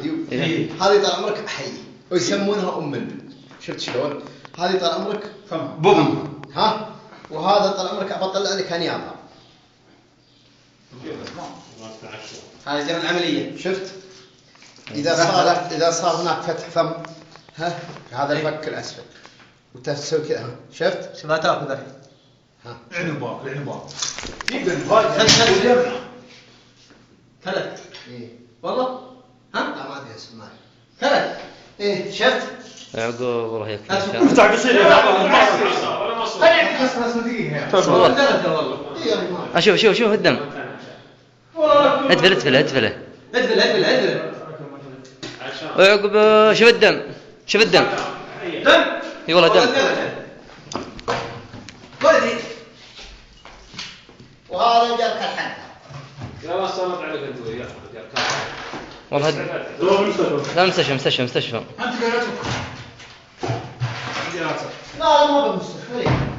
فيديو. هذه طال عمرك حي ويسمونها ام البن. شفت شلون؟ هذه طال عمرك بوم. ها. وهذا طال عمرك بطلع لك انيابها. هذه جرى العمليه. شفت؟ اذا صار هناك فتح فم، ها هذا الفك الاسفل وتسوي كذا. شفت؟ شو ما تاخذ الحين؟ ها عنبه ثلاث. ايه والله ها؟ لا ما ادري اسمه. ثلاث. ايه شفت؟ يعقوب الله يكفيك. افتح قصير يا خليني بس دقيقه. والله والله. شوف الدم. ادفله. ادفل. يعقوب شوف الدم. دم. اي والله دم. ولدي. وهذا جرك الحد. لا ما صمت عليك انت وياه والله لا مستشفى. انت قرأتك. لا ما بمستشفى.